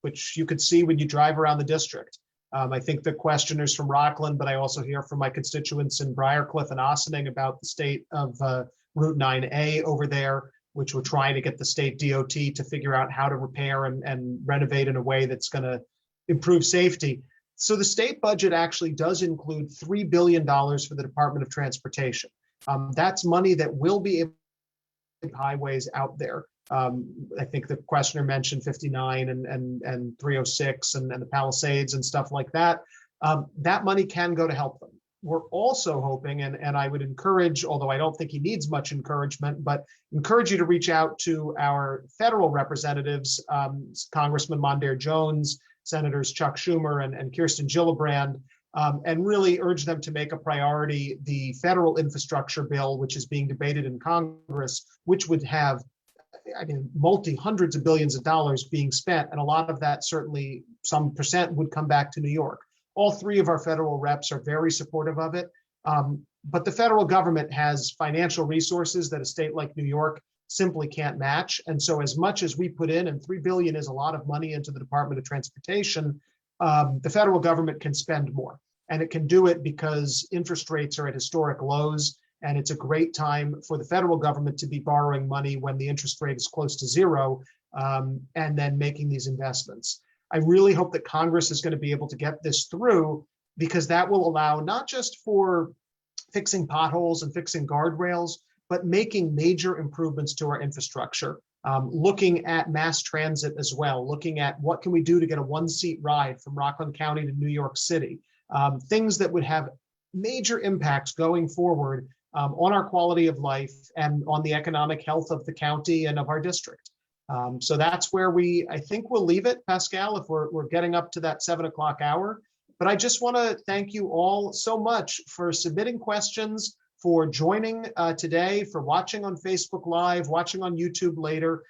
which you could see when you drive around the district. I think the questioners from Rockland, but I also hear from my constituents in Briarcliff and Ossining about the state of Route 9A over there, which we're trying to get the state DOT to figure out how to repair and renovate in a way that's going to improve safety. So the state budget actually does include $3 billion for the Department of Transportation. That's money that will be able highways out there. I think the questioner mentioned 59 and 306 and the Palisades and stuff like that. That money can go to help them. We're also hoping, and I would encourage, although I don't think he needs much encouragement, but encourage you to reach out to our federal representatives, Congressman Mondaire Jones, Senators Chuck Schumer and Kirsten Gillibrand, and really urge them to make a priority the federal infrastructure bill, which is being debated in Congress, which would have, I mean, hundreds of billions of dollars being spent, and a lot of that, certainly some percent, would come back to New York. All three of our federal reps are very supportive of it, but the federal government has financial resources that a state like New York simply can't match. And so as much as we put in, and $3 billion is a lot of money into the Department of Transportation, the federal government can spend more. And it can do it because interest rates are at historic lows. And it's a great time for the federal government to be borrowing money when the interest rate is close to zero, and then making these investments. I really hope that Congress is going to be able to get this through, because that will allow not just for fixing potholes and fixing guardrails, but making major improvements to our infrastructure, looking at mass transit as well, looking at what can we do to get a one-seat ride from Rockland County to New York City, things that would have major impacts going forward on our quality of life and on the economic health of the county and of our district. So that's where I think we'll leave it, Pascal, if we're getting up to that 7 o'clock hour. But I just want to thank you all so much for submitting questions, for joining today, for watching on Facebook Live, watching on YouTube later.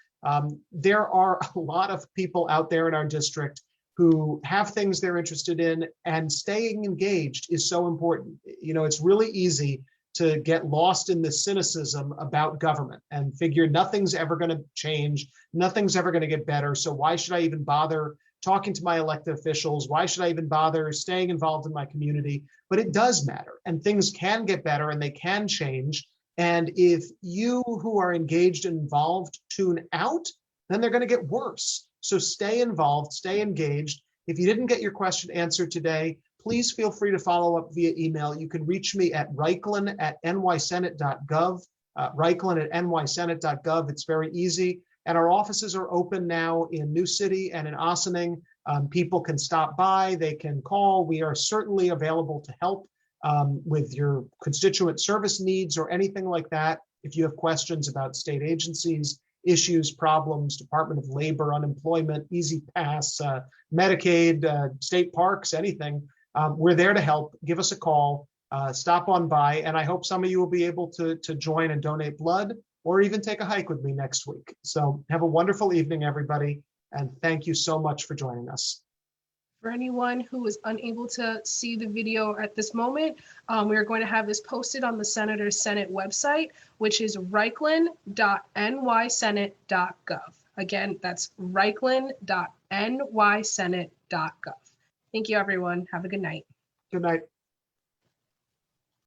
There are a lot of people out there in our district who have things they're interested in, and staying engaged is so important. You know, it's really easy to get lost in the cynicism about government and figure nothing's ever going to change, nothing's ever going to get better. So why should I even bother talking to my elected officials? Why should I even bother staying involved in my community? But it does matter, and things can get better and they can change. And if you who are engaged and involved tune out, then they're going to get worse. So stay involved, stay engaged. If you didn't get your question answered today, please feel free to follow up via email. You can reach me at Reichlin@nysenate.gov, Reichlin@nysenate.gov. It's very easy. And our offices are open now in New City and in Ossining. People can stop by, they can call. We are certainly available to help with your constituent service needs or anything like that. If you have questions about state agencies, issues, problems, Department of Labor, unemployment, Easy Pass, Medicaid, state parks, anything, we're there to help. Give us a call, stop on by, and I hope some of you will be able to join and donate blood, or even take a hike with me next week. So have a wonderful evening, everybody, and thank you so much for joining us. For anyone who is unable to see the video at this moment, we are going to have this posted on the Senator's Senate website, which is Reichlin.nysenate.gov. Again, that's Reichlin.nysenate.gov. Thank you, everyone. Have a good night. Good night.